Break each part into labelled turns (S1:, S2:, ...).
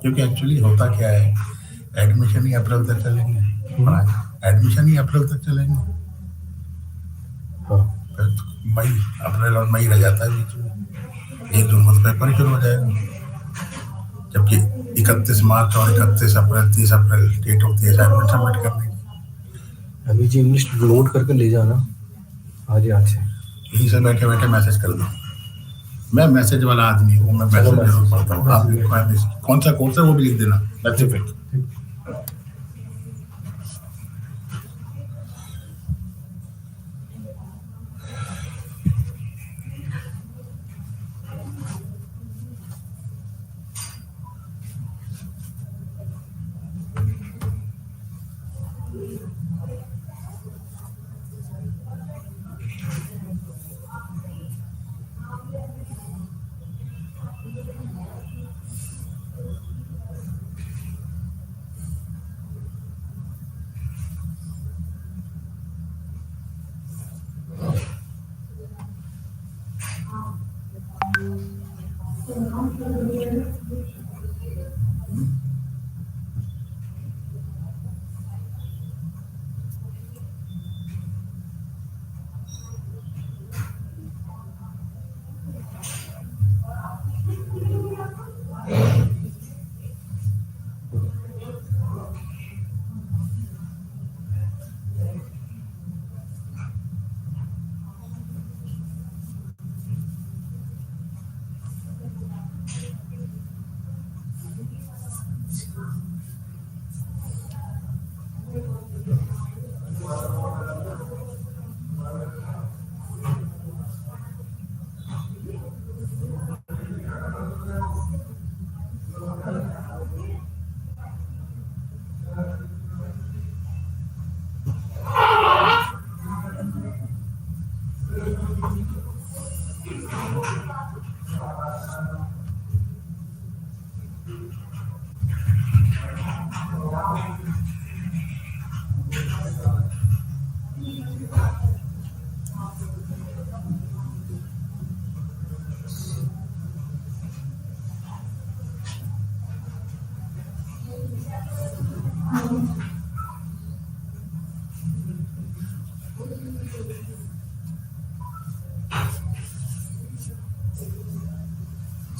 S1: क्योंकि एक्चुअली होता क्या है, एडमिशन ही अप्रैल तक चलेंगे,
S2: हम्म।
S1: एडमिशन ही अप्रैल तक चलेंगे,
S2: हाँ।
S1: फिर तो मई, अप्रैल और मई रह जाता है बीच में, 1 जून को तो पेपर ही शुरू हो जाएगा। जबकि 31 मार्च और 31 अप्रैल, 30 अप्रैल डेट होती है असाइनमेंट सबमिट करने की।
S2: अभी जी इंग्लिश नोट करके ले जाना आज ही आज से।
S1: यहीं से बैठे बैठे मैसेज कर दो। मैं मैसेज वाला आदमी हूँ, मैं
S2: चलो
S1: मैसेज जरूर
S2: मैसेज
S1: पढ़ता हूँ। आप
S2: मैसेज
S1: लिखो है, कौन सा कोर्स है वो भी लिख देना,
S2: ठीक
S1: स्पेसिफिक।
S2: ठीक।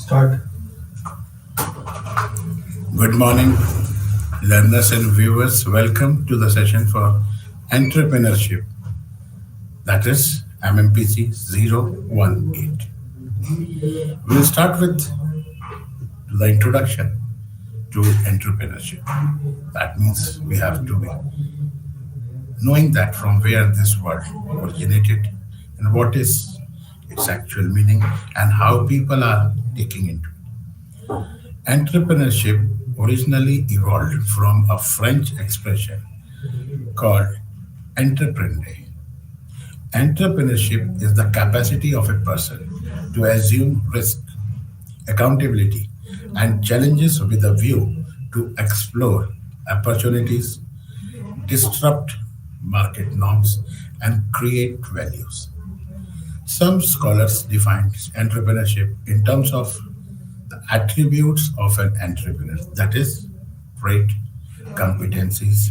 S2: Start.
S1: Good morning, learners and viewers. Welcome to the session for entrepreneurship, that is MMPC 018. We'll start with the introduction to entrepreneurship. That means we have to be knowing that from where this word originated and what is its actual meaning and how people are taking into it. Entrepreneurship originally evolved from a French expression called entreprendre. Entrepreneurship is the capacity of a person to assume risk, accountability, and challenges with a view to explore opportunities, disrupt market norms, and create values. Some scholars define entrepreneurship in terms of the attributes of an entrepreneur, that is, trait, competencies,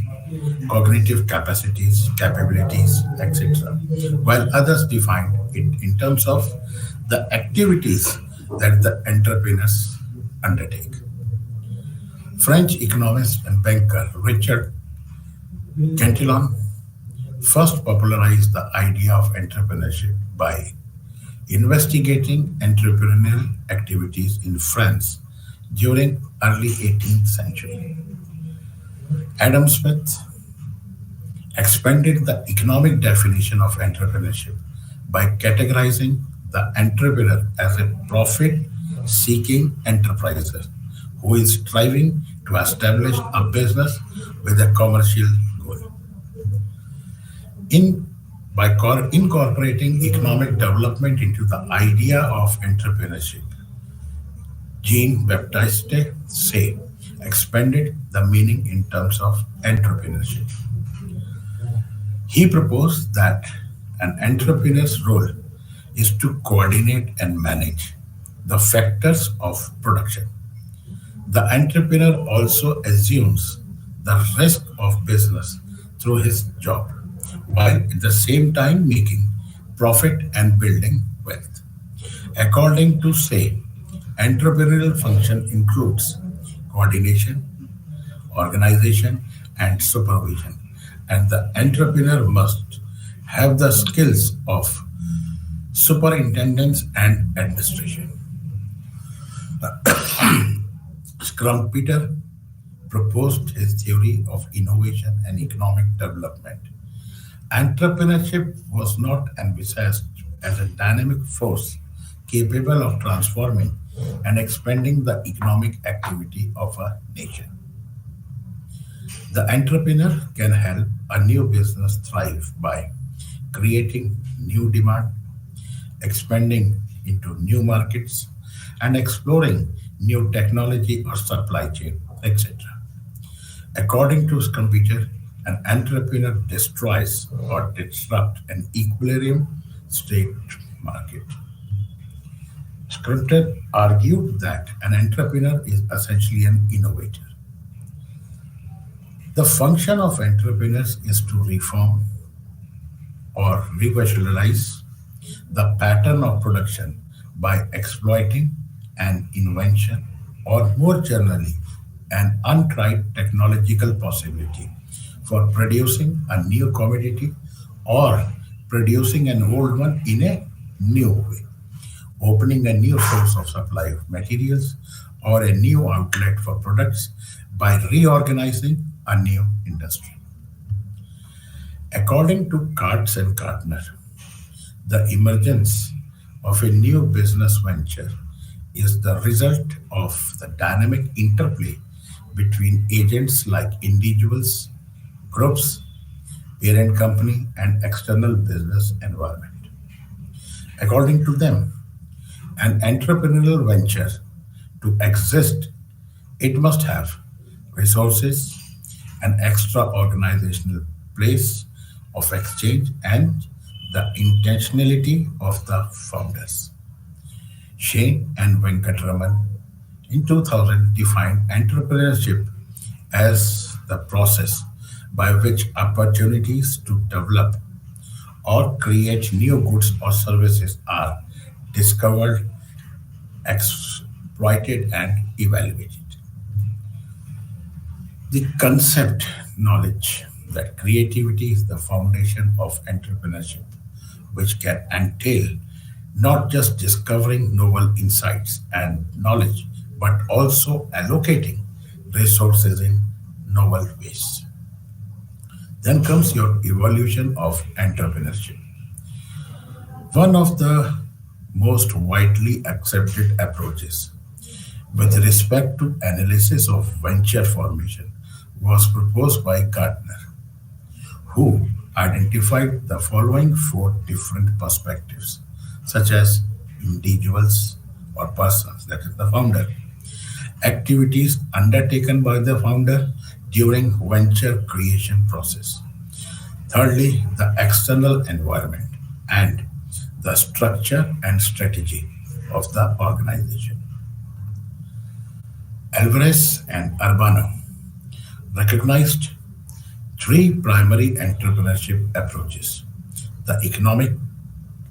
S1: cognitive capacities, capabilities, etc., while others define it in terms of the activities that the entrepreneurs undertake. French economist and banker Richard Cantillon first popularized the idea of entrepreneurship by investigating entrepreneurial activities in France during early 18th century. Adam Smith expanded the economic definition of entrepreneurship by categorizing the entrepreneur as a profit seeking enterpriser who is striving to establish a business with a commercial goal. In incorporating economic development into the idea of entrepreneurship, Jean Baptiste Say expanded the meaning in terms of entrepreneurship. He proposed that an entrepreneur's role is to coordinate and manage the factors of production, The entrepreneur also assumes the risk of business through his job, while at the same time making profit and building wealth. According to say, entrepreneurial function includes coordination, organization, and supervision. And the entrepreneur must have the skills of superintendence and administration. Scrum Peter proposed his theory of innovation and economic development. Entrepreneurship was not envisaged as a dynamic force capable of transforming and expanding the economic activity of a nation. The entrepreneur can help a new business thrive by creating new demand, expanding into new markets, and exploring new technology or supply chain, etc. According to Scumpeter, an entrepreneur destroys or disrupts an equilibrium state market. Scumpeter argued that an entrepreneur is essentially an innovator. The function of entrepreneurs is to reform or revitalize the pattern of production by exploiting an invention or more generally an untried technological possibility for producing a new commodity or producing an old one in a new way, opening a new source of supply of materials or a new outlet for products by reorganizing a new industry. According to Katz and Gartner, the emergence of a new business venture is the result of the dynamic interplay between agents like individuals, groups, parent company, and external business environment. According to them, an entrepreneurial venture to exist, it must have resources, an extra organizational place of exchange, and the intentionality of the founders. Shane and Venkatraman in 2000 defined entrepreneurship as the process by which opportunities to develop or create new goods or services are discovered, exploited, and evaluated. The concept knowledge that creativity is the foundation of entrepreneurship, which can entail not just discovering novel insights and knowledge, but also allocating resources in novel ways. Then comes your evolution of entrepreneurship. One of the most widely accepted approaches with respect to analysis of venture formation was proposed by Gartner, who identified the following four different perspectives, such as individuals or persons, that is the founder, activities undertaken by the founder during venture creation process. Thirdly, the external environment and the structure and strategy of the organization. Alvarez and Urbano recognized three primary entrepreneurship approaches: the economic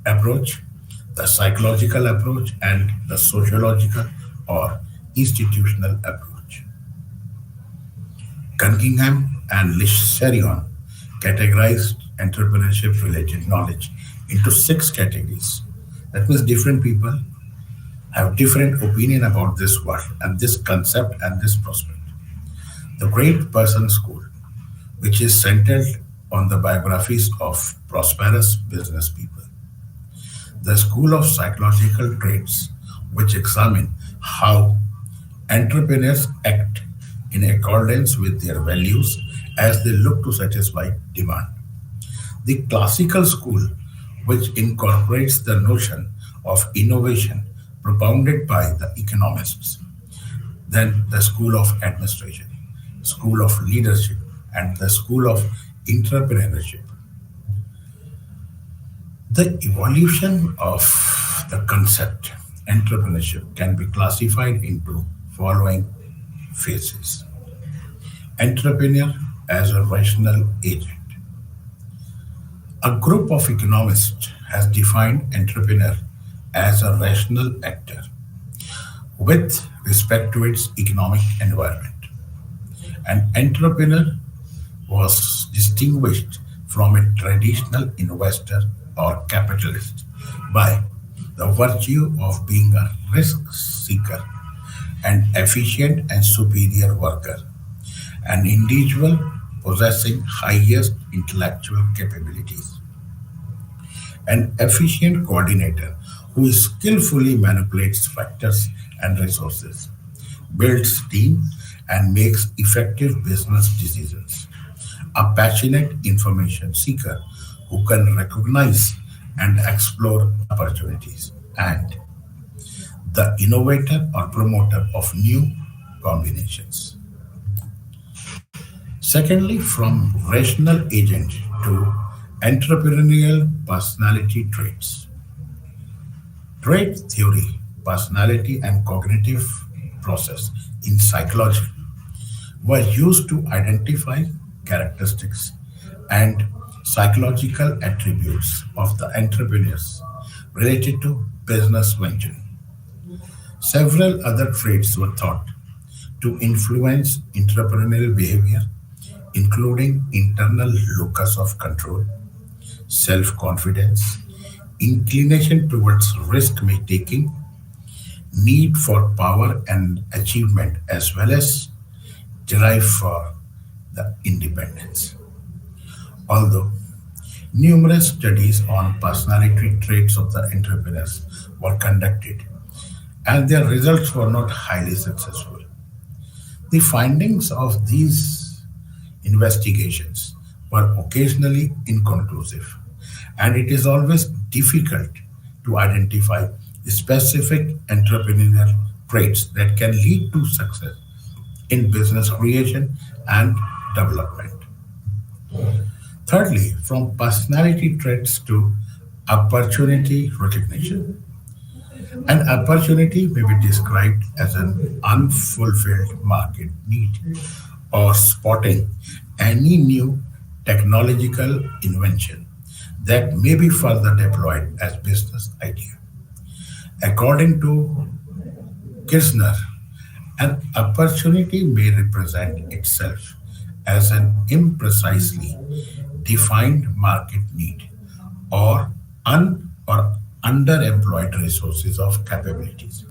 S1: approach, the psychological approach, and the sociological or institutional approach. Cunningham and Lisherion categorized entrepreneurship related knowledge into six categories. That means different people have different opinion about this word and this concept and this prospect. The Great Person School, which is centered on the biographies of prosperous business people. The School of Psychological Traits, which examine how entrepreneurs act in accordance with their values as they look to satisfy demand. The Classical School, which incorporates the notion of innovation propounded by the economists. Then the School of Administration, School of Leadership, and the School of Entrepreneurship. The evolution of the concept entrepreneurship can be classified into following phases. Entrepreneur as a rational agent. A group of economists has defined entrepreneur as a rational actor with respect to its economic environment. An entrepreneur was distinguished from a traditional investor or capitalist by the virtue of being a risk seeker, an efficient and superior worker, an individual possessing highest intellectual capabilities, an efficient coordinator who skillfully manipulates factors and resources, builds team, and makes effective business decisions. A passionate information seeker who can recognize and explore opportunities, and the innovator or promoter of new combinations. Secondly, from rational agent to entrepreneurial personality traits. Trait theory, personality, and cognitive process in psychology were used to identify characteristics and psychological attributes of the entrepreneurs related to business venture. Several other traits were thought to influence entrepreneurial behavior, including internal locus of control, self confidence, inclination towards risk taking, need for power and achievement, as well as drive for the independence. Although numerous studies on personality traits of the entrepreneurs were conducted, and their results were not highly successful. The findings of these investigations were occasionally inconclusive, and it is always difficult to identify specific entrepreneurial traits that can lead to success in business creation and development. Thirdly, from personality traits to opportunity recognition. An opportunity may be described as an unfulfilled market need or spotting any new technological invention that may be further deployed as business idea. According to Kirchner, an opportunity may represent itself as an imprecisely defined market need or or underemployed resources of capabilities.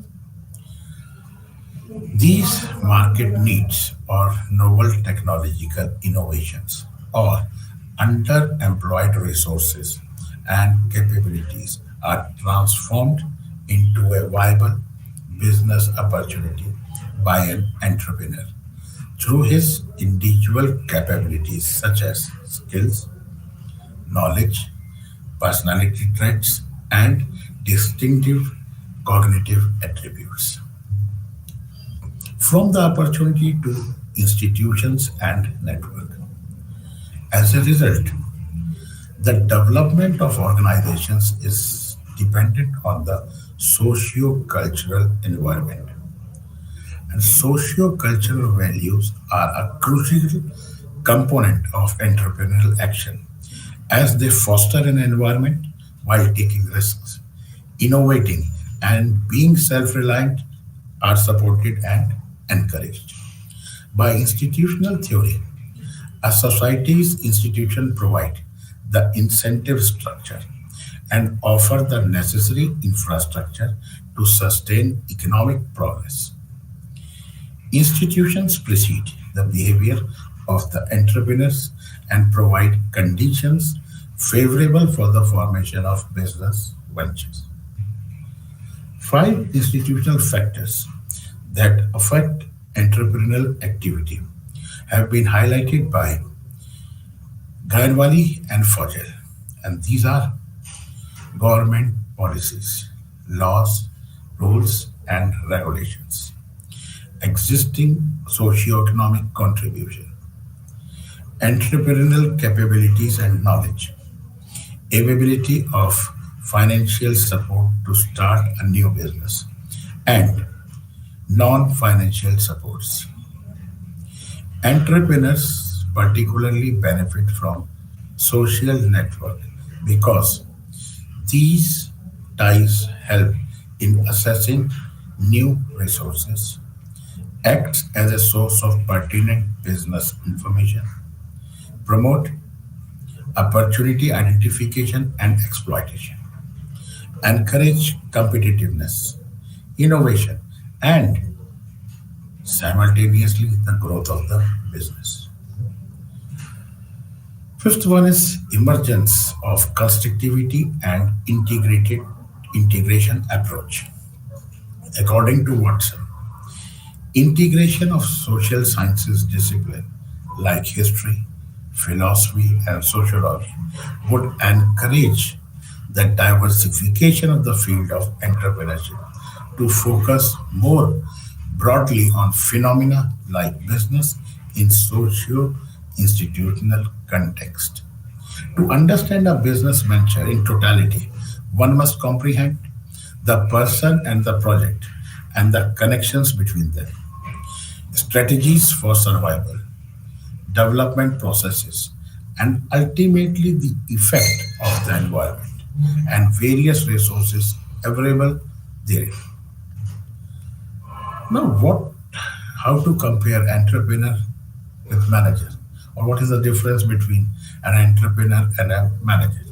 S1: These market needs or novel technological innovations or underemployed resources and capabilities are transformed into a viable business opportunity by an entrepreneur through his individual capabilities such as skills, knowledge, personality traits, and distinctive cognitive attributes. From the opportunity to institutions and network. As a result, the development of organizations is dependent on the socio-cultural environment. And socio-cultural values are a crucial component of entrepreneurial action as they foster an environment while taking risks, innovating, and being self reliant are supported and encouraged. By institutional theory, a society's institutions provide the incentive structure and offer the necessary infrastructure to sustain economic progress. Institutions precede the behavior of the entrepreneurs and provide conditions favorable for the formation of business ventures. Five institutional factors that affect entrepreneurial activity have been highlighted by Gairwali and Fogel, and these are government policies, laws, rules, and regulations, existing socioeconomic contribution, entrepreneurial capabilities and knowledge, availability of financial support to start a new business, and non financial supports. Entrepreneurs particularly benefit from social network because these ties help in assessing new resources, acts as a source of pertinent business information, promote opportunity identification and exploitation, encourage competitiveness, innovation, and simultaneously the growth of the business. Fifth one is emergence of constructivity and integrated integration approach. According to Watson, integration of social sciences discipline like history, philosophy, and sociology would encourage the diversification of the field of entrepreneurship to focus more broadly on phenomena like business in socio institutional context. To understand a business venture in totality, one must comprehend the person and the project and the connections between them, strategies for survival, development processes, and ultimately the effect of the environment and various resources available therein. Now, how to compare entrepreneur with manager, or what is the difference between an entrepreneur and a manager?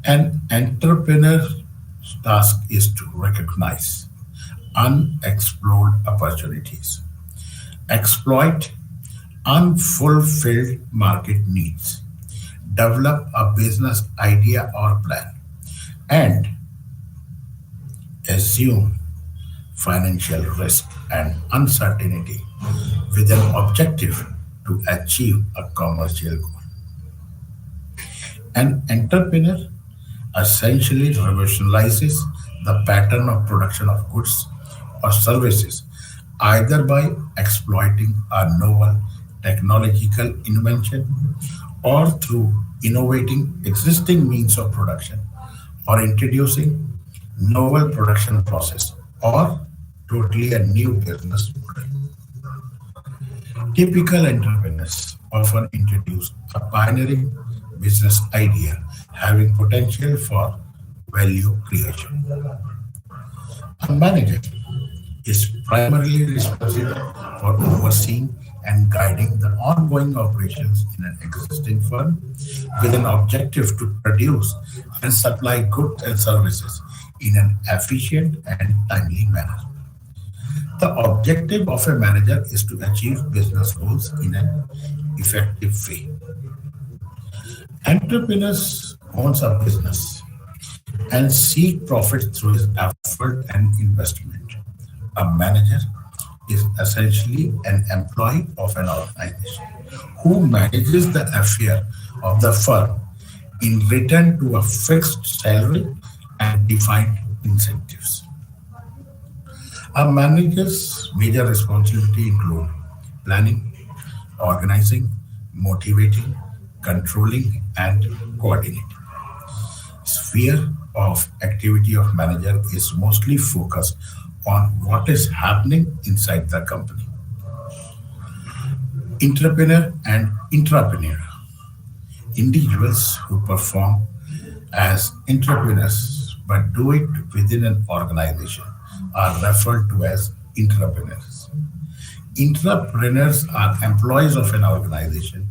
S1: An entrepreneur's task is to recognize unexplored opportunities, exploit unfulfilled market needs, develop a business idea or plan, and assume financial risk and uncertainty with an objective to achieve a commercial goal. An entrepreneur essentially revolutionizes the pattern of production of goods or services either by exploiting a novel technological invention or through innovating existing means of production or introducing novel production process or totally a new business model. Typical entrepreneurs often introduce a pioneering business idea having potential for value creation. A manager is primarily responsible for overseeing and guiding the ongoing operations in an existing firm with an objective to produce and supply goods and services in an efficient and timely manner. The objective of a manager is to achieve business goals in an effective way. Entrepreneurs owns a business and seek profit through his effort and investment. A manager is essentially an employee of an organization who manages the affair of the firm in return to a fixed salary and defined incentives. A manager's major responsibility include planning, organizing, motivating, controlling, and coordinating. Sphere of activity of manager is mostly focused on what is happening inside the company. Entrepreneur and intrapreneur. Individuals who perform as entrepreneurs but do it within an organization are referred to as intrapreneurs. Intrapreneurs are employees of an organization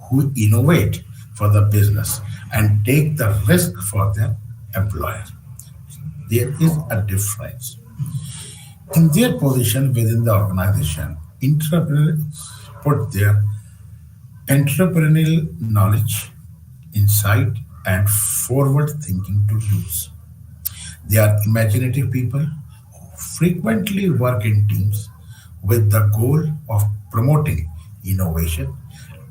S1: who innovate for the business and take the risk for their employer. There is a difference. In their position within the organization, entrepreneurs put their entrepreneurial knowledge, insight, and forward thinking to use. They are imaginative people who frequently work in teams with the goal of promoting innovation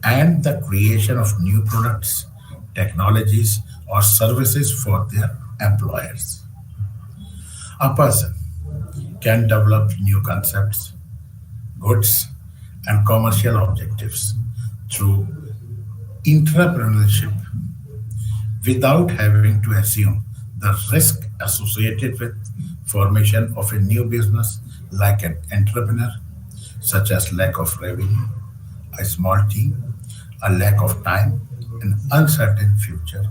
S1: and the creation of new products, technologies, or services for their employers. A person can develop new concepts, goods, and commercial objectives through entrepreneurship without having to assume the risk associated with formation of a new business like an entrepreneur such as lack of revenue, a small team, a lack of time, an uncertain future,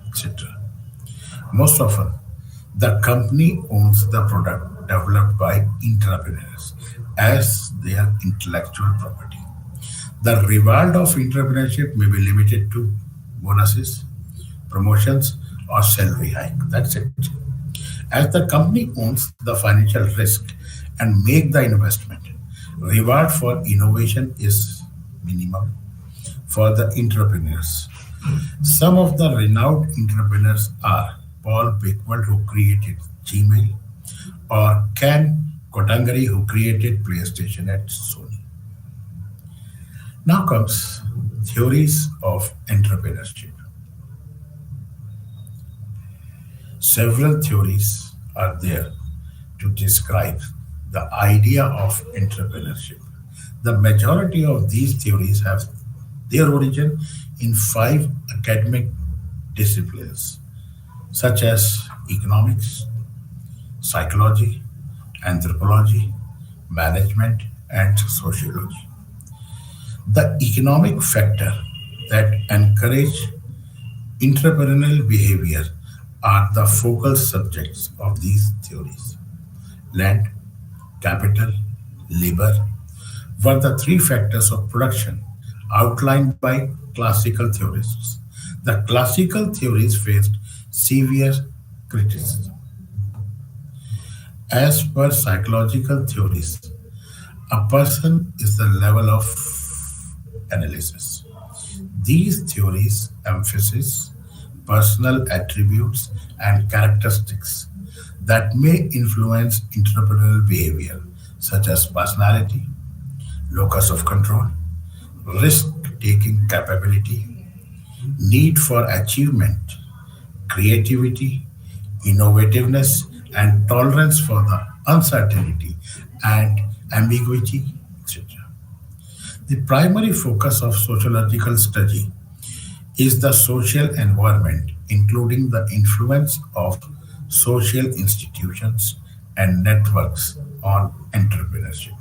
S1: etc. Most often, the company owns the product developed by entrepreneurs as their intellectual property. The reward of entrepreneurship may be limited to bonuses, promotions, or salary hike. That's it. As the company owns the financial risk and make the investment, reward for innovation is minimal for the entrepreneurs. Some of the renowned entrepreneurs are Paul Bigwell, who created Gmail, or Ken Kotangari, who created PlayStation at Sony. Now comes theories of entrepreneurship. Several theories are there to describe the idea of entrepreneurship. The majority of these theories have their origin in five academic disciplines, such as economics, psychology, anthropology, management, and sociology. The economic factor that encourage entrepreneurial behavior are the focal subjects of these theories. Land, capital, labor were the three factors of production outlined by classical theorists. The classical theories faced severe criticism. As per psychological theories, a person is the level of analysis. These theories emphasize personal attributes and characteristics that may influence entrepreneurial behavior, such as personality, locus of control, risk taking capability, need for achievement, creativity, innovativeness, and tolerance for the uncertainty and ambiguity, etc. The primary focus of sociological study is the social environment, including the influence of social institutions and networks on entrepreneurship.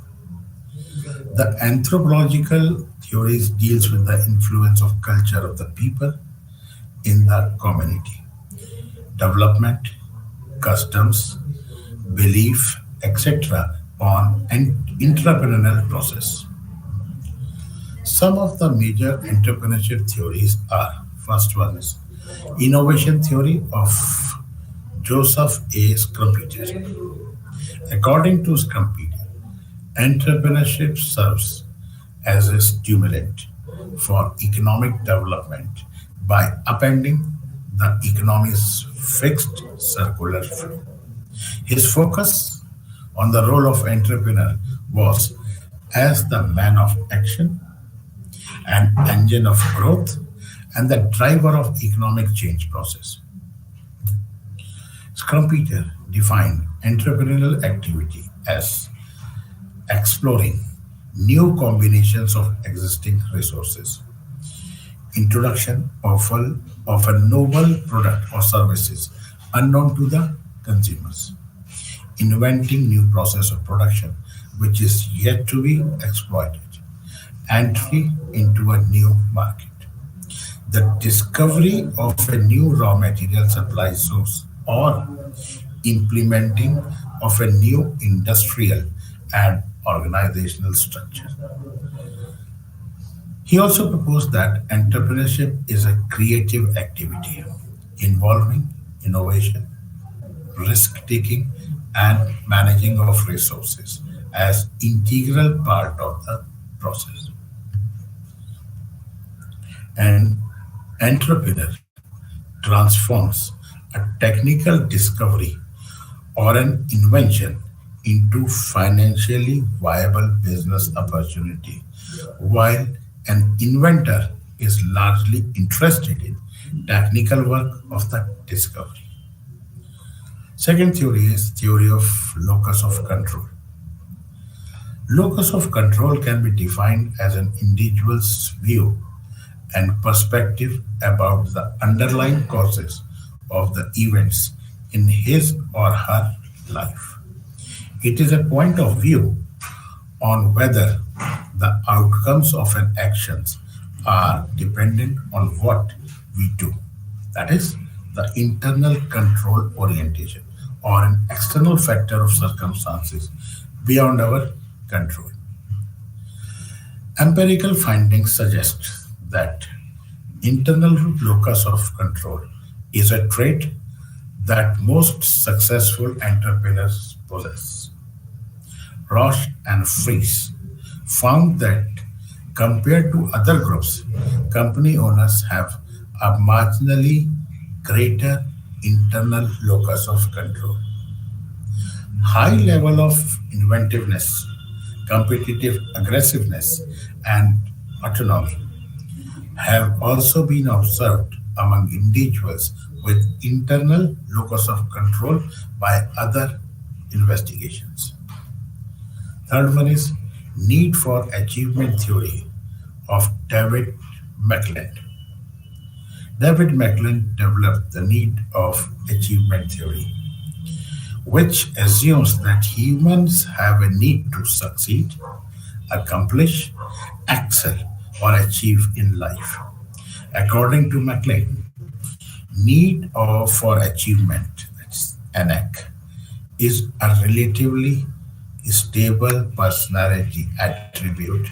S1: The anthropological theories deals with the influence of culture of the people in the community, development, customs, belief, etc. on an entrepreneurial process. Some of the major entrepreneurship theories are: first one is innovation theory of Joseph A. Scumpeter. According to Scumpeter, entrepreneurship serves as a stimulant for economic development by upending the economy's fixed circular flow. His focus on the role of entrepreneur was as the man of action, an engine of growth, and the driver of economic change process. Scumpeter defined entrepreneurial activity as exploring new combinations of existing resources, introduction of a novel product or services unknown to the consumers, inventing new process of production which is yet to be exploited, entry into a new market, the discovery of a new raw material supply source, or implementing of a new industrial and organizational structure. He also proposed that entrepreneurship is a creative activity involving innovation, risk taking, and managing of resources as integral part of the process. An entrepreneur transforms a technical discovery or an invention into financially viable business opportunity, while an inventor is largely interested in technical work of the discovery. Second theory is theory of locus of control. Locus of control can be defined as an individual's view and perspective about the underlying causes of the events in his or her life. It is a point of view on whether the outcomes of an actions are dependent on what we do. That is the internal control orientation or an external factor of circumstances beyond our control. Empirical findings suggest that internal locus of control is a trait that most successful entrepreneurs possess. Roche and Fries found that compared to other groups, company owners have a marginally greater internal locus of control. High level of inventiveness, competitive aggressiveness, and autonomy have also been observed among individuals with internal locus of control by other investigations. Third one is need for achievement theory of David McClelland. David McClelland developed the need of achievement theory, which assumes that humans have a need to succeed, accomplish, excel, or achieve in life. According to McLean, need for achievement, that's ANAC, is a relatively stable personality attribute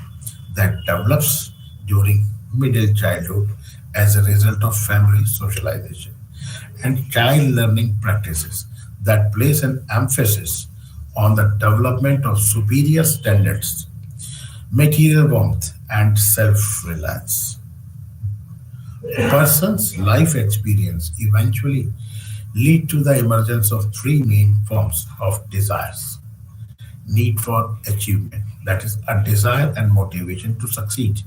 S1: that develops during middle childhood as a result of family socialization and child learning practices that place an emphasis on the development of superior standards, material warmth, and self reliance. A person's life experience eventually lead to the emergence of three main forms of desires: need for achievement, that is, a desire and motivation to succeed,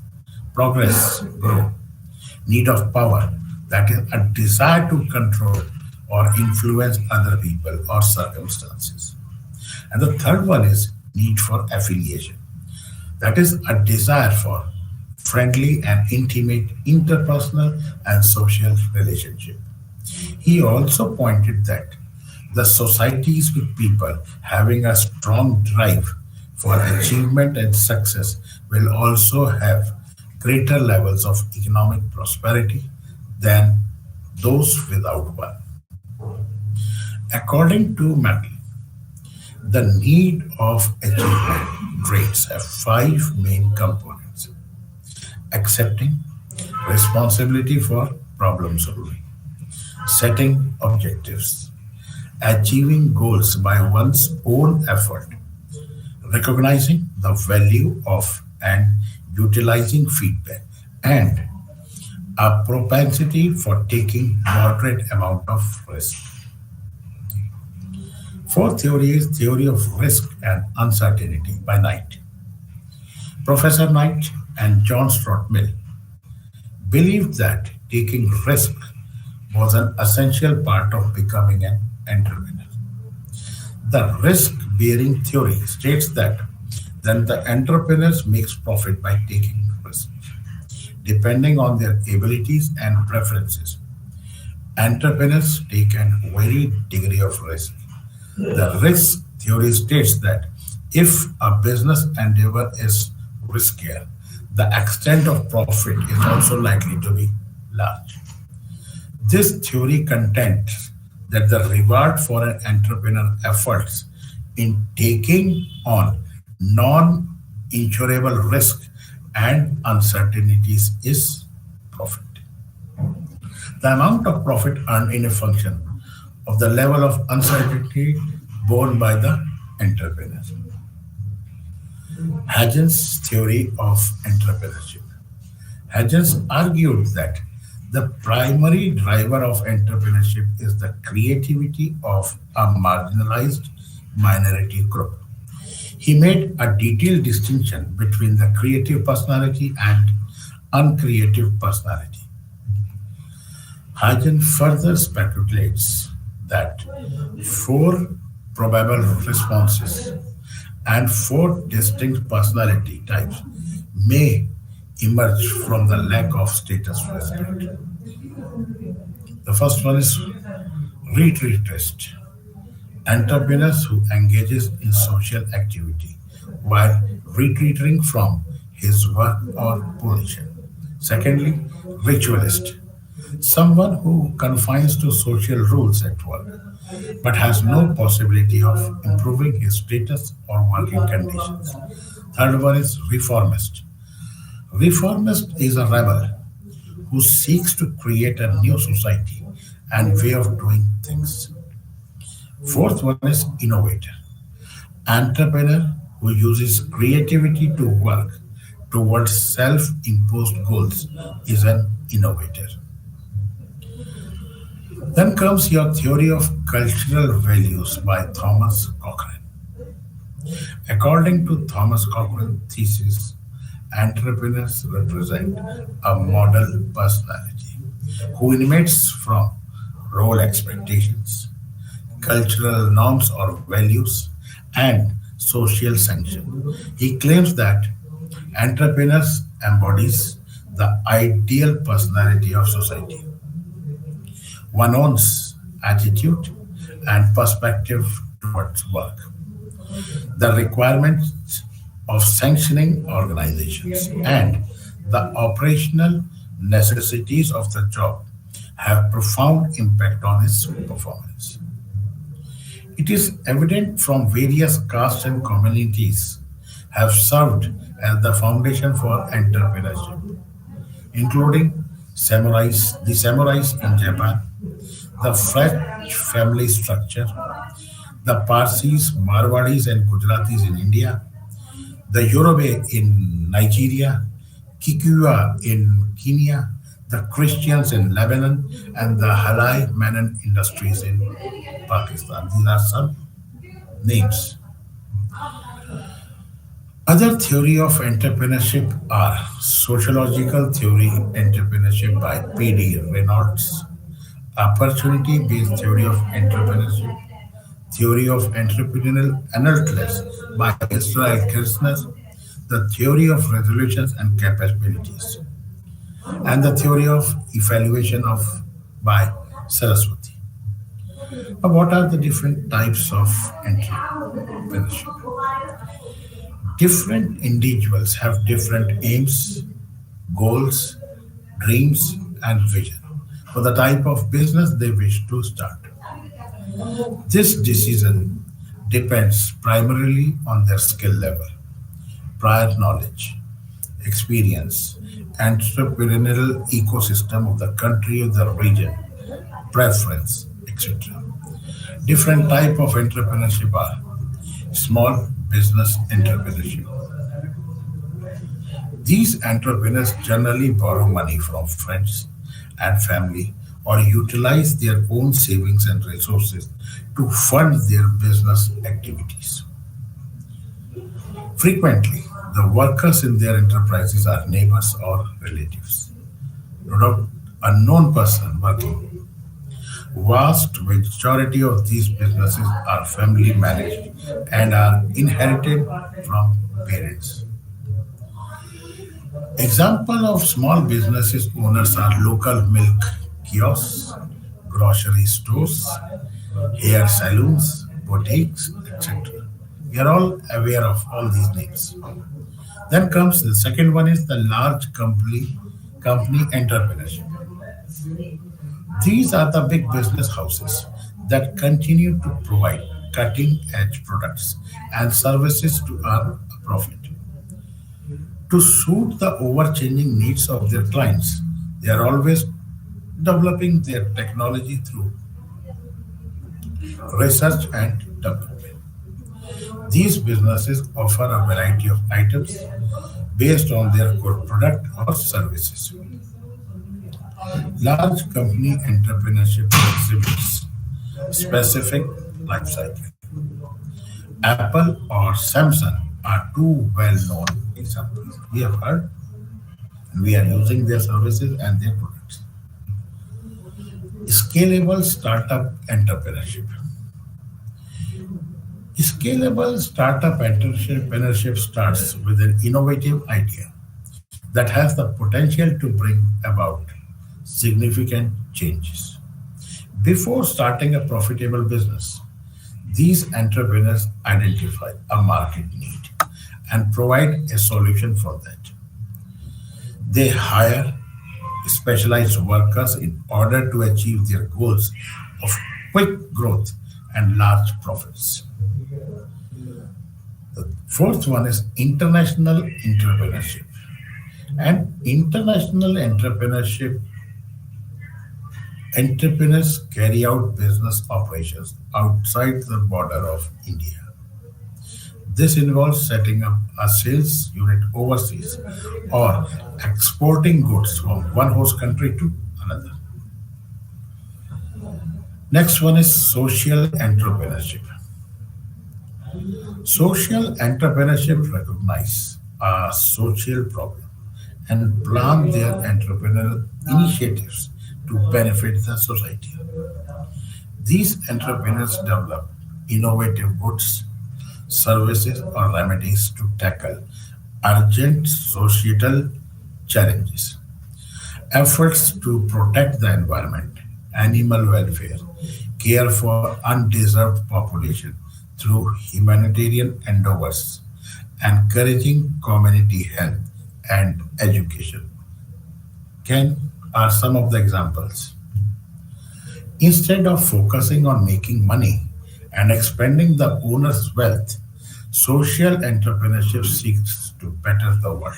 S1: progress, grow; need of power, that is, a desire to control or influence other people or circumstances. And the third one is need for affiliation, that is, a desire for friendly and intimate interpersonal and social relationship. He also pointed that the societies with people having a strong drive for achievement and success will also have greater levels of economic prosperity than those without one. According to Matley, the need of achievement traits have five main components: accepting responsibility for problem solving, setting objectives, achieving goals by one's own effort, recognizing the value of and utilizing feedback, and a propensity for taking moderate amount of risk. Fourth theory is theory of risk and uncertainty by Knight. Professor Knight and John Stuart Mill believed that taking risk was an essential part of becoming an entrepreneur. The risk bearing theory states that then the entrepreneurs makes profit by taking risk. Depending on their abilities and preferences, entrepreneurs take a varied degree of risk. The risk theory states that if a business endeavor is riskier, the extent of profit is also likely to be large. This theory contends that the reward for an entrepreneur efforts in taking on non-insurable risk and uncertainties is profit. The amount of profit earned in a function of the level of uncertainty borne by the entrepreneur. Huygens' theory of entrepreneurship. Huygens argued that the primary driver of entrepreneurship is the creativity of a marginalized minority group. He made a detailed distinction between the creative personality and uncreative personality. Huygens further speculates that four probable responses and four distinct personality types may emerge from the lack of status respect. The first one is retreatist, entrepreneurs who engages in social activity while retreating from his work or position. Secondly, ritualist, someone who confines to social rules at work but has no possibility of improving his status or working conditions. Third one is reformist. Reformist is a rebel who seeks to create a new society and way of doing things. Fourth one is innovator, entrepreneur who uses creativity to work towards self-imposed goals is an innovator. Then comes your theory of cultural values by Thomas Cochrane. According to Thomas Cochrane thesis, entrepreneurs represent a model personality who emanates from role expectations, cultural norms or values, and social sanction. He claims that entrepreneurs embodies the ideal personality of society, one owns attitude and perspective towards work, the requirements of sanctioning organizations, and the operational necessities of the job have profound impact on its performance. It is evident from various castes and communities have served as the foundation for entrepreneurship, including the samurais in Japan, the French family structure, the Parsis, Marwadis, and Gujaratis in India, the Yoruba in Nigeria, Kikuyu in Kenya, the Christians in Lebanon, and the Halai Manan industries in Pakistan. These are some names. Other theory of entrepreneurship are sociological theory entrepreneurship by P.D. Reynolds, opportunity-based theory of entrepreneurship, theory of entrepreneurial analysis by Israel Kirzner, the theory of resolutions and capabilities, and the theory of evaluation of by Saraswati. Now, what are the different types of entrepreneurship? Different individuals have different aims, goals, dreams, and vision for the type of business they wish to start. This decision depends primarily on their skill level, prior knowledge, experience, entrepreneurial ecosystem of the country or the region, preference, etc. Different type of entrepreneurship are small business entrepreneurship. These entrepreneurs generally borrow money from friends and family or utilize their own savings and resources to fund their business activities. Frequently, the workers in their enterprises are neighbors or relatives, not a known person working. Vast majority of these businesses are family managed and are inherited from parents. Example of small businesses owners are local milk kiosks, grocery stores, hair salons, boutiques, etc. We are all aware of all these names. Then comes the second one is the large company entrepreneurship. These are the big business houses that continue to provide cutting edge products and services to earn a profit. To suit the ever-changing needs of their clients, they are always developing their technology through research and development. These businesses offer a variety of items based on their core product or services. Large company entrepreneurship exhibits specific life cycle. Apple or Samsung are two well-known examples. We have heard and we are using their services and their products. Scalable startup entrepreneurship. Scalable startup entrepreneurship starts with an innovative idea that has the potential to bring about significant changes. Before starting a profitable business, these entrepreneurs identify a market need and provide a solution for that. They hire specialized workers in order to achieve their goals of quick growth and large profits. The fourth one is international entrepreneurship. And international entrepreneurship, entrepreneurs carry out business operations outside the border of India. This involves setting up a sales unit overseas or exporting goods from one host country to another. Next one is social entrepreneurship. Social entrepreneurship recognize a social problem and plan their entrepreneurial initiatives to benefit the society. These entrepreneurs develop innovative goods, services, or remedies to tackle urgent societal challenges. Efforts to protect the environment, animal welfare, care for undeserved population through humanitarian endeavors, encouraging community health and education can are some of the examples. Instead of focusing on making money and expanding the owner's wealth, social entrepreneurship seeks to better the world.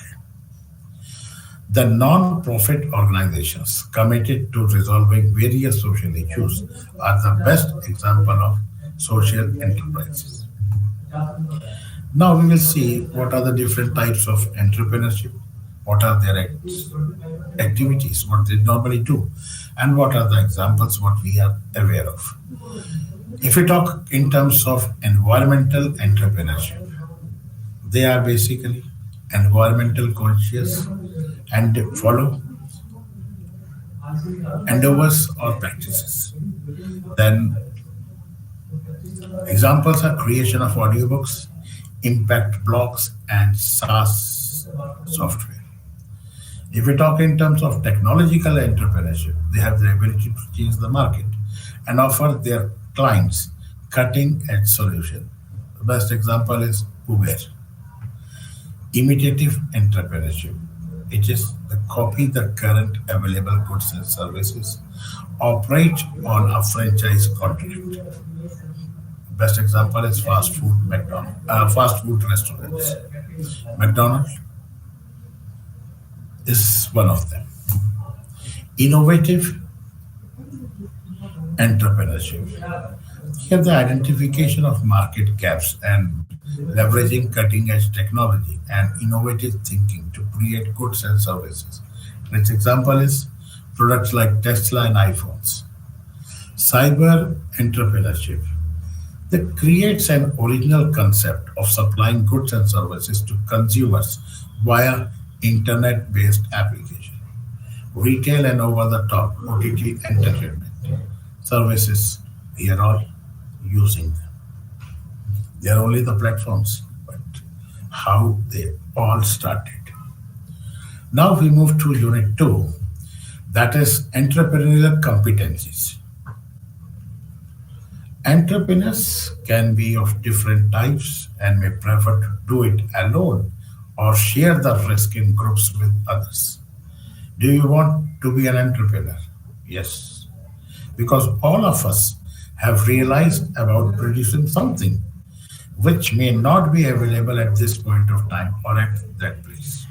S1: The non-profit organizations committed to resolving various social issues are the best example of social enterprises. Now we will see what are the different types of entrepreneurship, what are their activities, what they normally do, and what are the examples what we are aware of. If we talk in terms of environmental entrepreneurship, they are basically environmental conscious and follow endeavors or practices. Then examples are creation of audiobooks, impact blogs, and SaaS software. If we talk in terms of technological entrepreneurship, they have the ability to change the market and offer their clients cutting edge solution. The best example is Uber. Imitative entrepreneurship. It is the copy the current available goods and services, operate on a franchise contract. Best example is fast food restaurants. McDonald's is one of them. Innovative entrepreneurship. Here, the identification of market gaps and leveraging cutting edge technology and innovative thinking to create goods and services. Its example is products like Tesla and iPhones. Cyber entrepreneurship that creates an original concept of supplying goods and services to consumers via internet based application. Retail and over the top OTT entertainment services, we are all using them. They are only the platforms, but how they all started. Now we move to unit 2, that is entrepreneurial competencies. Entrepreneurs can be of different types and may prefer to do it alone or share the risk in groups with others. Do you want to be an entrepreneur? Yes, because all of us have realized about producing something which may not be available at this point of time or at that place.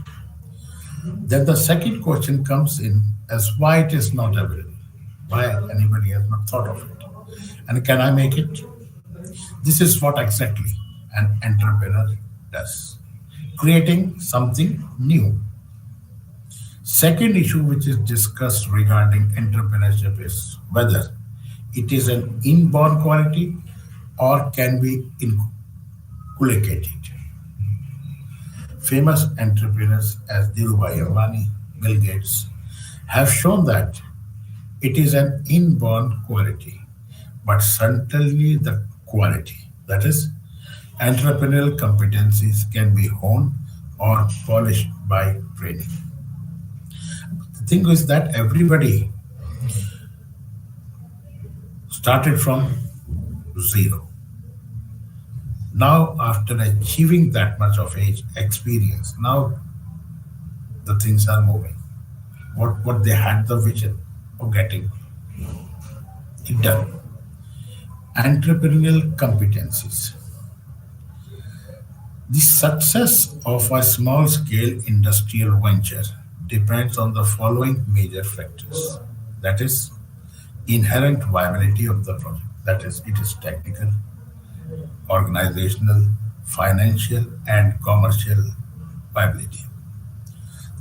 S1: Then the second question comes in as why it is not available, why anybody has not thought of it, and can I make it? This is what exactly an entrepreneur does, creating something new. Second issue which is discussed regarding entrepreneurship is whether it is an inborn quality or can be inculcated. Famous entrepreneurs as Dhirubhai Ambani, Bill Gates have shown that it is an inborn quality, but certainly the quality, that is, entrepreneurial competencies can be honed or polished by training. The thing is that everybody started from zero. Now, after achieving that much of age experience, now the things are moving. What they had the vision of getting it done. Entrepreneurial competencies. The success of a small scale industrial venture depends on the following major factors. That is, inherent viability of the project. That is, it is technical, organizational, financial, and commercial viability.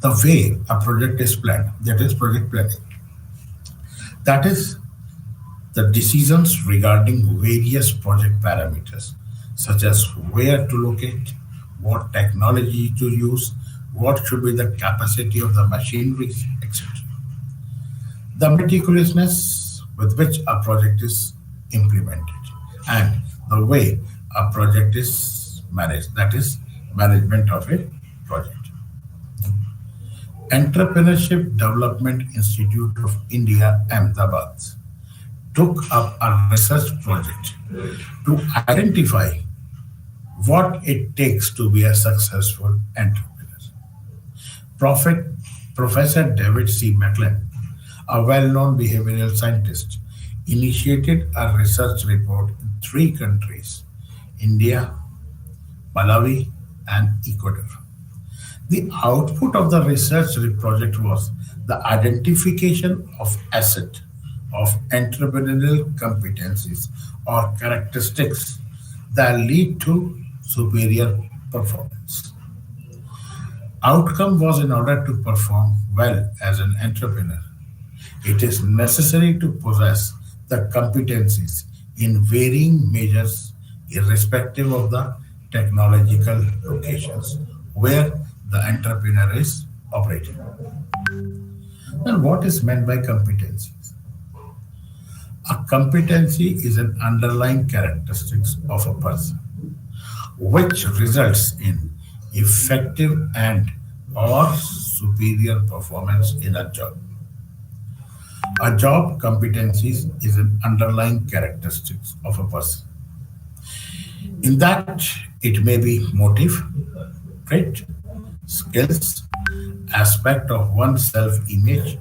S1: The way a project is planned, that is project planning. That is the decisions regarding various project parameters, such as where to locate, what technology to use, what should be the capacity of the machinery, etc. The meticulousness with which a project is implemented, and the way a project is managed, that is, management of a project. Entrepreneurship Development Institute of India, Ahmedabad, took up a research project to identify what it takes to be a successful entrepreneur. Prophet, Professor David C. McLean, a well known behavioral scientist, initiated a research report in three countries: India, Malawi, and Ecuador. The output of the research project was the identification of asset of entrepreneurial competencies or characteristics that lead to superior performance. Outcome was in order to perform well as an entrepreneur, it is necessary to possess the competencies in varying measures, irrespective of the technological locations where the entrepreneur is operating. Then, what is meant by competencies? A competency is an underlying characteristics of a person which results in effective and or superior performance in a job. A job competencies is an underlying characteristics of a person. In that, it may be motive, trait, skills, aspect of one's self-image,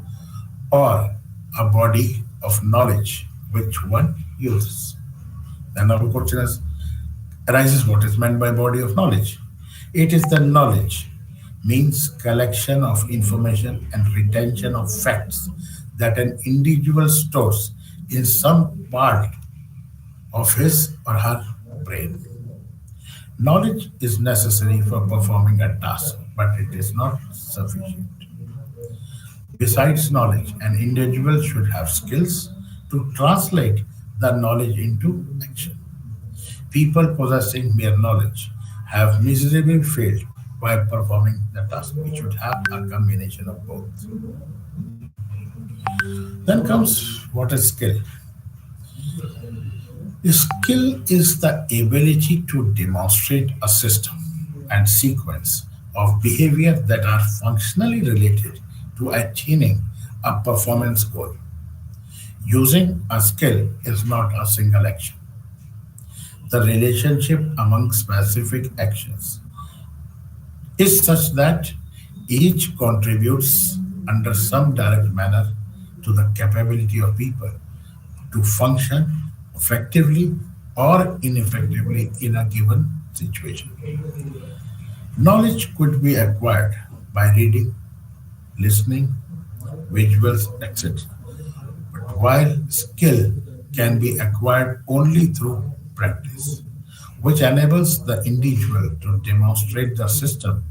S1: or a body of knowledge which one uses. Then our question arises, what is meant by body of knowledge? It is the knowledge, means collection of information and retention of facts that an individual stores in some part of his or her brain. Knowledge is necessary for performing a task, but it is not sufficient. Besides knowledge, an individual should have skills to translate the knowledge into action. People possessing mere knowledge have miserably failed while performing the task. We should have a combination of both. Then comes what is skill. Skill is the ability to demonstrate a system and sequence of behavior that are functionally related to attaining a performance goal. Using a skill is not a single action. The relationship among specific actions is such that each contributes under some direct manner to the capability of people to function effectively or ineffectively in a given situation. Knowledge could be acquired by reading, listening, visuals, etc. But while skill can be acquired only through practice, which enables the individual to demonstrate the system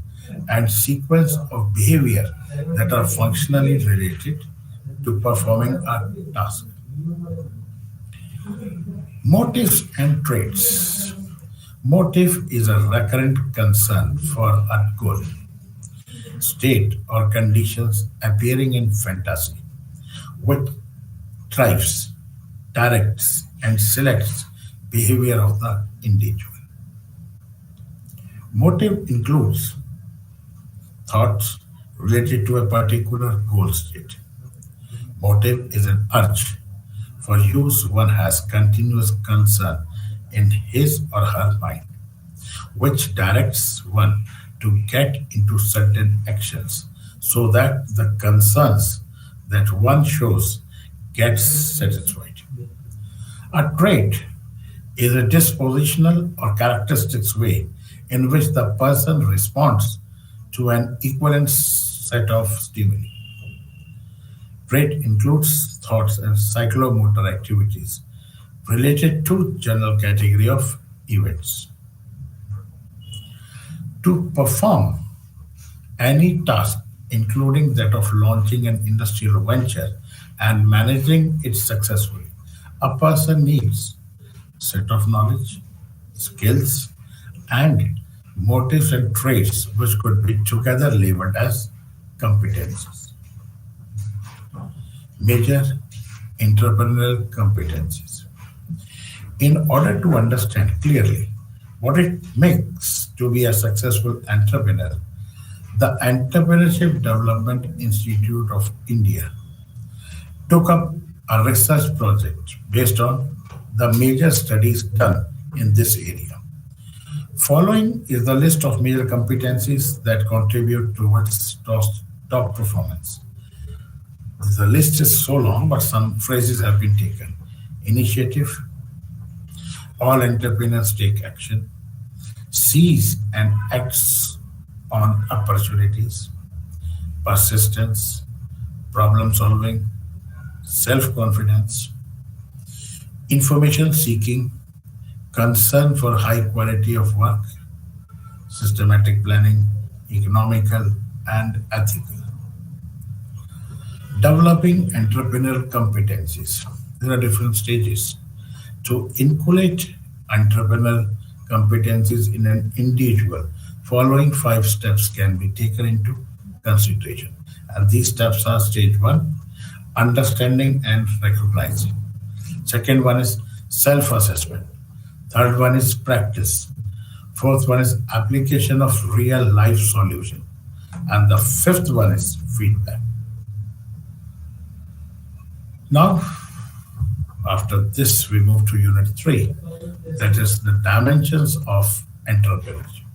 S1: and sequence of behavior that are functionally related to performing a task. Motives and traits. Motive is a recurrent concern for a goal, state, or conditions appearing in fantasy, which drives, directs, and selects behavior of the individual. Motive includes thoughts related to a particular goal state. Motive is an urge for use one has continuous concern in his or her mind. which directs one to get into certain actions so that the concerns that one shows gets satisfied. A trait is a dispositional or characteristics way in which the person responds to an equivalent set of stimuli. Trait includes thoughts and psychomotor activities related to general category of events. To perform any task, including that of launching an industrial venture and managing it successfully, a person needs set of knowledge, skills, and motives and traits which could be together labeled as competencies. Major entrepreneurial competencies. In order to understand clearly what it makes to be a successful entrepreneur, the Entrepreneurship Development Institute of India took up a research project based on the major studies done in this area. Following is the list of major competencies that contribute towards top performance. The list is so long, but some phrases have been taken. Initiative, all entrepreneurs take action, seize and acts on opportunities, persistence, problem solving, self confidence, information seeking, concern for high quality of work, systematic planning, economical and ethical. Developing entrepreneurial competencies. There are different stages. To inculcate entrepreneurial competencies in an individual, following five steps can be taken into consideration. And these steps are stage one, understanding and recognizing. Second one is self assessment. Third one is practice. Fourth one is application of real life solution. And the fifth one is feedback. Now, after this, we move to unit three, that is the dimensions of entrepreneurship.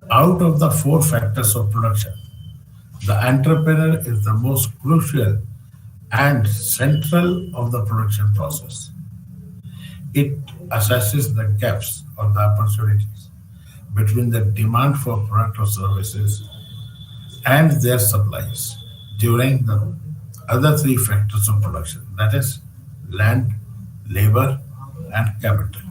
S1: Out of the four factors of production, the entrepreneur is the most crucial and central of the production process. It assesses the gaps or the opportunities between the demand for product or services and their supplies during the other three factors of production, that is land, labor, and capital,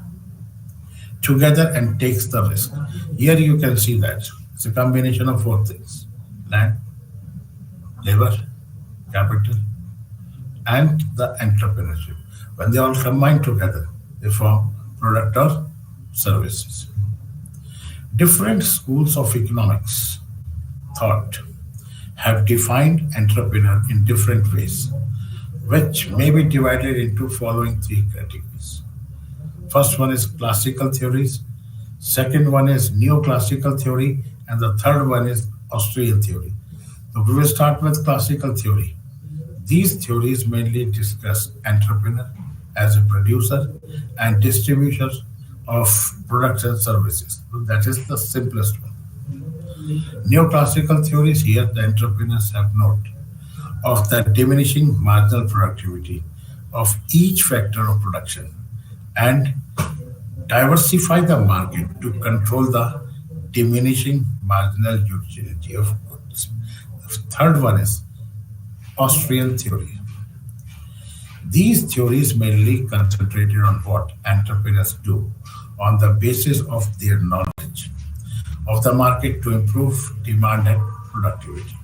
S1: together and takes the risk. Here you can see that it's a combination of four things: land, labor, capital, and the entrepreneurship. When they all combine together, they form product or services. Different schools of economics thought have defined entrepreneur in different ways, which may be divided into following three categories. First one is classical theories, second one is neoclassical theory, and the third one is Austrian theory. So we will start with classical theory. These theories mainly discuss entrepreneur as a producer and distributor of products and services. So that is the simplest one. Neoclassical theories here, the entrepreneurs have note of the diminishing marginal productivity of each factor of production and diversify the market to control the diminishing marginal utility of goods. The third one is Austrian theory. These theories mainly concentrated on what entrepreneurs do on the basis of their knowledge of the market to improve demand and productivity.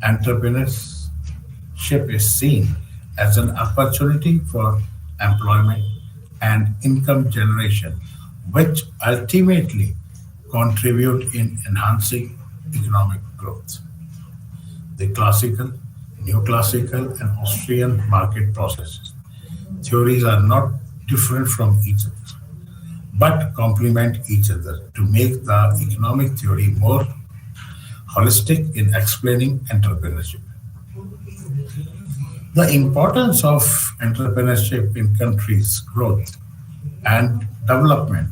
S1: Entrepreneurship is seen as an opportunity for employment and income generation, which ultimately contribute in enhancing economic growth. The classical, neoclassical, and Austrian market processes. Theories are not different from each other, but complement each other to make the economic theory more holistic in explaining entrepreneurship. The importance of entrepreneurship in countries' growth and Development.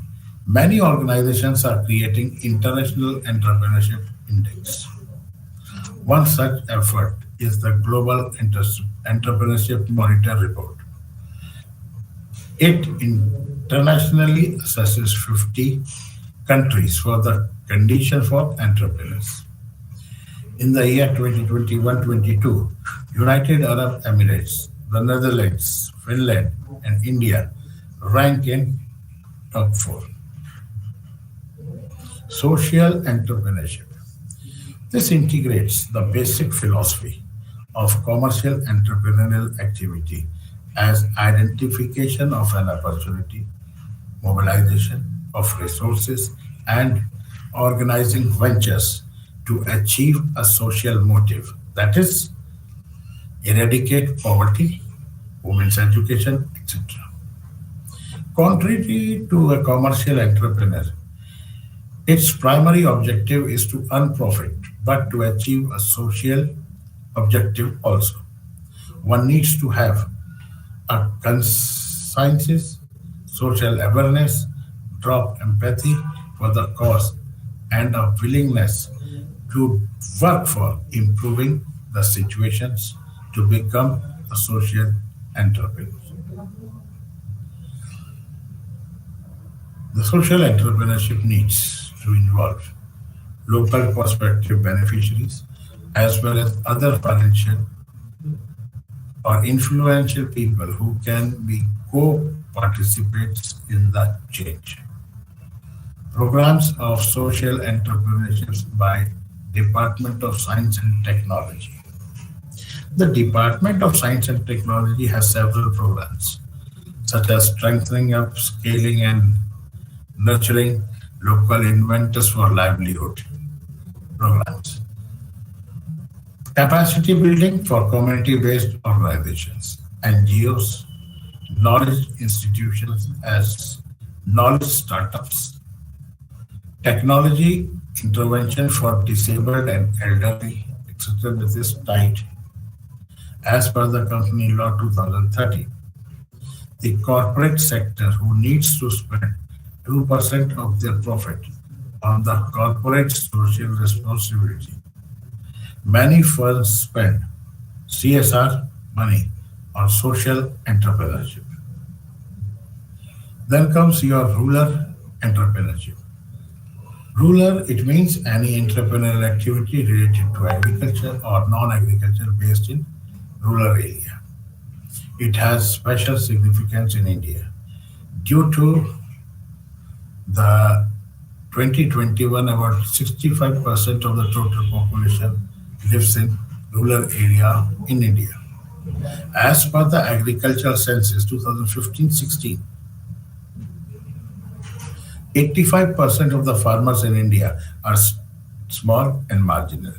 S1: Many organizations are creating international entrepreneurship index. One such effort is the Global Entrepreneurship Monitor Report. It internationally assesses 50 countries for the condition for entrepreneurs. In the year 2021-22, United Arab Emirates, the Netherlands, Finland, and India rank in top 4. Social entrepreneurship. This integrates the basic philosophy of commercial entrepreneurial activity as identification of an opportunity, mobilization of resources, and organizing ventures to achieve a social motive, that is, eradicate poverty, women's education, etc. Contrary to a commercial entrepreneur, its primary objective is to earn profit, but to achieve a social objective also. One needs to have a conscience, social awareness, drop empathy for the cause, and a willingness to work for improving the situations to become a social entrepreneur. The social entrepreneurship needs to involve local prospective beneficiaries as well as other financial or influential people who can be co-participants in the change. Programs of social entrepreneurship by Department of Science and Technology. The Department of Science and Technology has several programs, such as strengthening up, scaling, and nurturing local inventors for livelihood programs, capacity building for community-based organizations, NGOs, knowledge institutions as knowledge startups, technology intervention for disabled and elderly, etc. This is tied as per the Company Law 2030. The corporate sector who needs to spend 2% of their profit on the corporate social responsibility. Many firms spend CSR money on social entrepreneurship. Then comes your rural entrepreneurship. Rural, it means any entrepreneurial activity related to agriculture or non-agriculture based in rural area. It has special significance in India due to the 2021 about 65% of the total population lives in rural area in India. As per the agricultural census 2015-16, 85% of the farmers in India are small and marginal.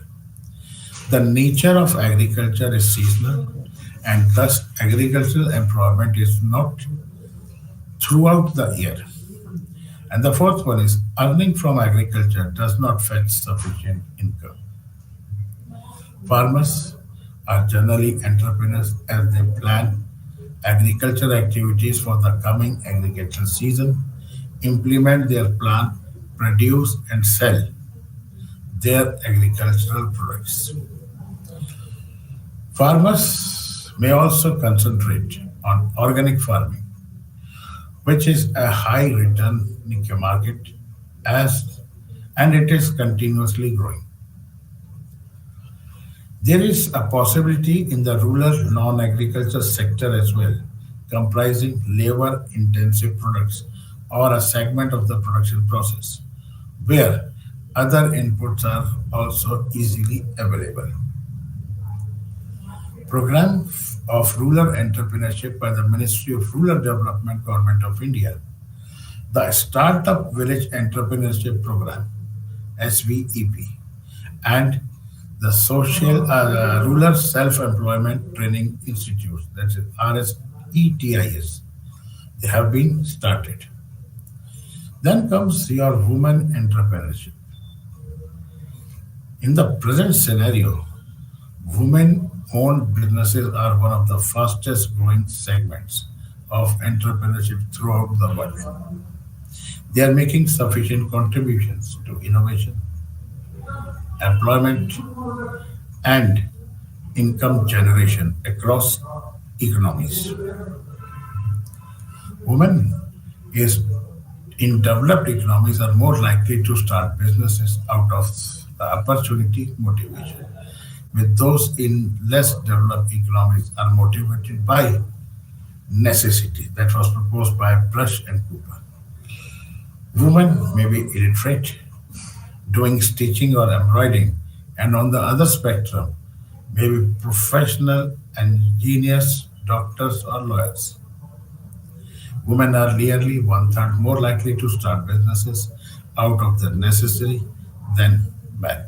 S1: The nature of agriculture is seasonal, and thus agricultural employment is not throughout the year. And the fourth one is earning from agriculture does not fetch sufficient income. Farmers are generally entrepreneurs as they plan agricultural activities for the coming agricultural season, implement their plan, produce and sell their agricultural products. Farmers may also concentrate on organic farming, which is a high return market as and it is continuously growing. There is a possibility in the rural non-agriculture sector as well, comprising labor-intensive products or a segment of the production process, where other inputs are also easily available. Program of Rural Entrepreneurship by the Ministry of Rural Development, Government of India, the Startup Village Entrepreneurship Program, SVEP, and the Social Rural Self-Employment Training Institute, that's it, RSETIS, they have been started. Then comes your women entrepreneurship. In the present scenario, women-owned businesses are one of the fastest growing segments of entrepreneurship throughout the world. They are making sufficient contributions to innovation, employment, and income generation across economies. Women is in developed economies are more likely to start businesses out of the opportunity motivation, with those in less developed economies are motivated by necessity. That was proposed by Brush and Cooper. Women may be illiterate, doing stitching or embroidering, and on the other spectrum, may be professional engineers, doctors, or lawyers. Women are nearly one third more likely to start businesses out of the necessary than men.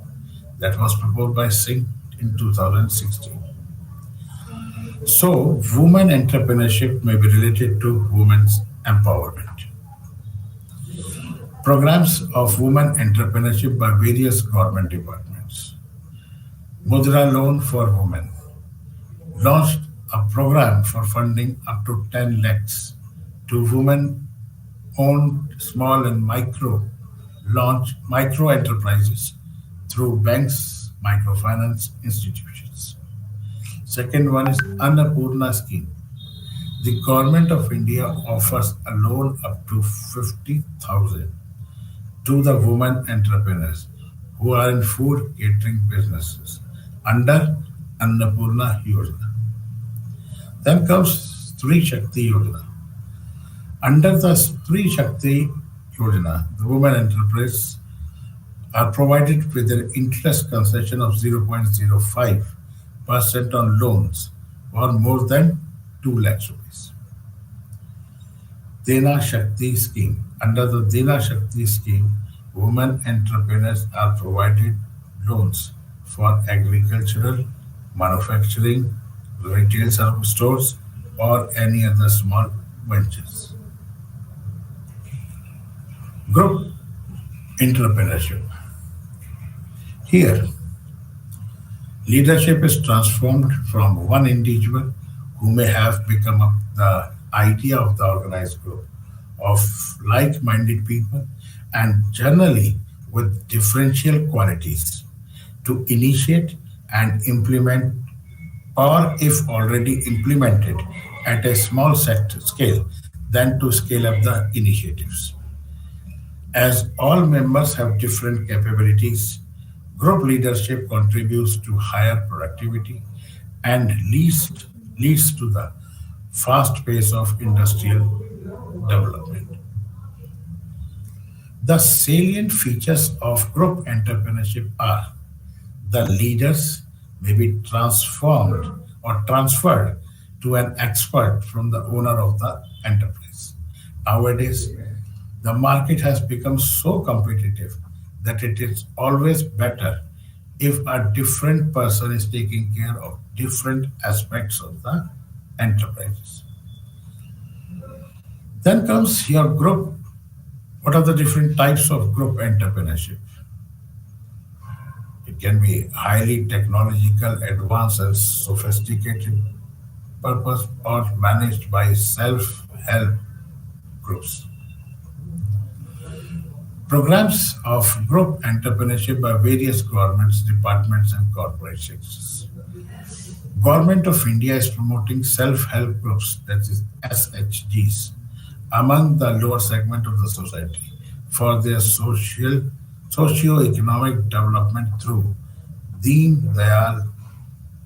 S1: That was proposed by Singh in 2016. So, women entrepreneurship may be related to women's empowerment. Programs of women entrepreneurship by various government departments. Mudra Loan for Women launched a program for funding up to 10 lakhs to women owned small and micro enterprises through banks, microfinance institutions. Second one is Annapurna scheme. The government of India offers a loan up to 50,000 to the women entrepreneurs who are in food catering businesses under Annapurna Yojana. Then comes Sri Shakti Yojana. Under the Sri Shakti Yojana, the women entrepreneurs are provided with an interest concession of 0.05% on loans for more than 2 lakhs rupees. Dena Shakti scheme. Under the Dena Shakti scheme, women entrepreneurs are provided loans for agricultural, manufacturing, retail service stores, or any other small ventures. Group entrepreneurship. Here, leadership is transformed from one individual who may have become the idea of the organized group of like minded people and generally with differential qualities to initiate and implement, or if already implemented at a small sector scale, then to scale up the initiatives. As all members have different capabilities, group leadership contributes to higher productivity and leads to the fast pace of industrial development. The salient features of group entrepreneurship are the leaders may be transformed or transferred to an expert from the owner of the enterprise. Nowadays, the market has become so competitive that it is always better if a different person is taking care of different aspects of the enterprises. Then comes your group. What are the different types of group entrepreneurship? It can be highly technological, advanced, and sophisticated purpose or managed by self-help groups. Programs of group entrepreneurship by various governments, departments, and corporations. Government of India is promoting self-help groups, that is SHGs, among the lower segment of the society for their socio-economic development through Deen Dayal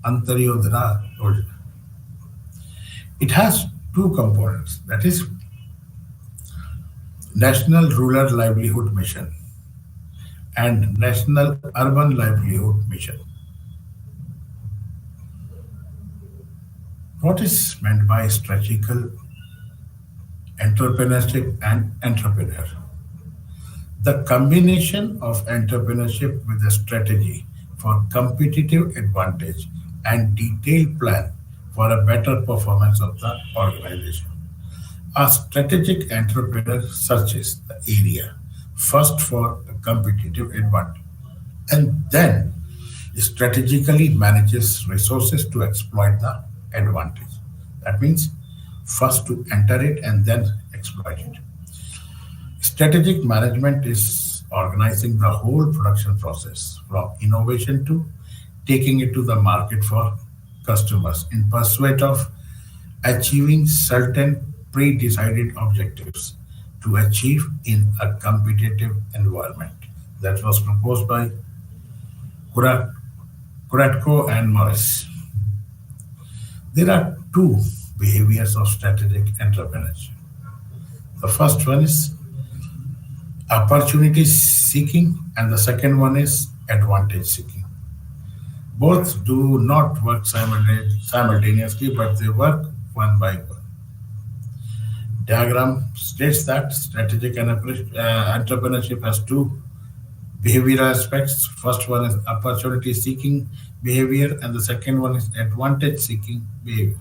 S1: Antyodaya Yojana. It has two components, that is National Rural Livelihood Mission and National Urban Livelihood Mission. What is meant by strategical entrepreneurship and entrepreneur? The combination of entrepreneurship with a strategy for competitive advantage and detailed plan for a better performance of the organization. A strategic entrepreneur searches the area first for a competitive advantage and then strategically manages resources to exploit the advantage. That means first to enter it and then exploit it. Strategic management is organizing the whole production process from innovation to taking it to the market for customers in pursuit of achieving certain pre-decided objectives to achieve in a competitive environment. That was proposed by Kurat- Kuratko and Morris. There are two behaviors of strategic entrepreneurship. The first one is opportunity seeking, and the second one is advantage seeking. Both do not work simultaneously, but they work one by one. Diagram states that entrepreneurship has two behavioral aspects. First one is opportunity seeking behavior, and the second one is advantage seeking behavior.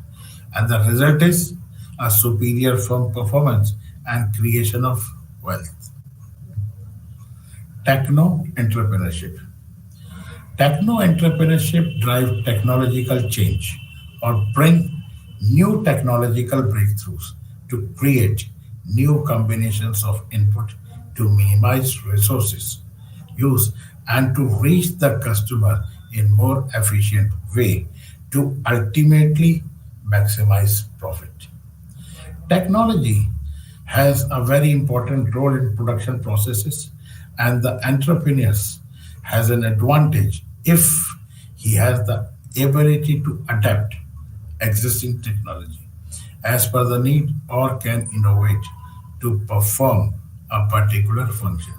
S1: And the result is a superior firm performance and creation of wealth. Techno entrepreneurship. Techno entrepreneurship drive technological change or bring new technological breakthroughs to create new combinations of input to minimize resources use and to reach the customer in more efficient way to ultimately maximize profit. Technology has a very important role in production processes, and the entrepreneurs has an advantage if he has the ability to adapt existing technology as per the need or can innovate to perform a particular function.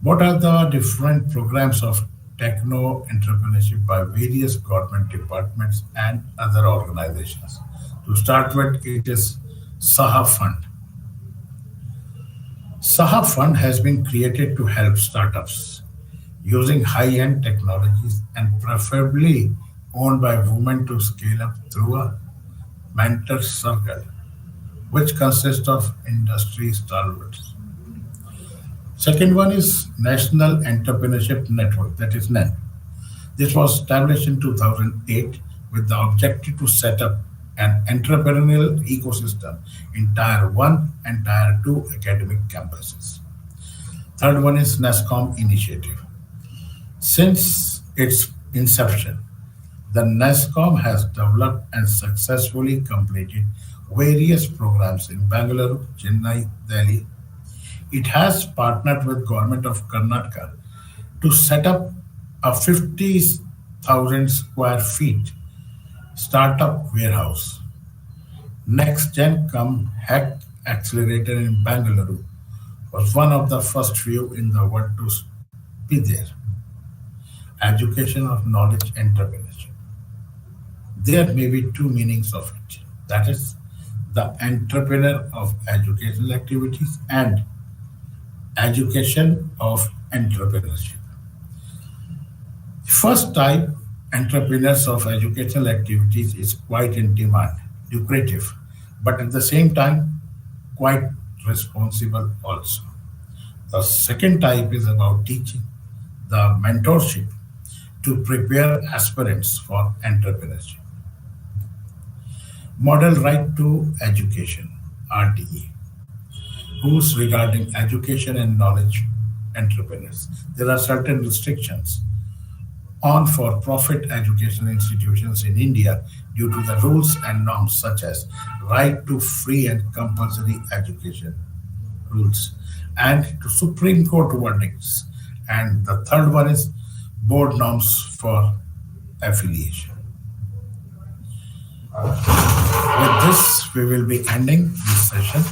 S1: What are the different programs of techno entrepreneurship by various government departments and other organizations? To start with, it is Saha Fund. Saha Fund has been created to help startups using high-end technologies and preferably owned by women to scale up through a mentor circle, which consists of industry stalwarts. Second one is National Entrepreneurship Network, that is NEN. This was established in 2008 with the objective to set up an entrepreneurial ecosystem in Tier 1 and Tier 2 academic campuses. Third one is NASCOM initiative. Since its inception, the NASCOM has developed and successfully completed various programs in Bangalore, Chennai, Delhi. It has partnered with Government of Karnataka to set up a 50,000 square feet startup warehouse. Next Gen Come Hack Accelerator in Bangalore was one of the first few in the world to be there. Education of knowledge entrepreneurship. There may be two meanings of it. That is, the entrepreneur of educational activities and education of entrepreneurship. First type, entrepreneurs of educational activities, is quite in demand, lucrative, but at the same time, quite responsible also. The second type is about teaching, the mentorship to prepare aspirants for entrepreneurship. Model right to education, RTE, rules regarding education and knowledge entrepreneurs. There are certain restrictions on for profit educational institutions in India due to the rules and norms such as right to free and compulsory education rules and to Supreme Court verdicts. And the third one is board norms for affiliation. With this, we will be ending this session.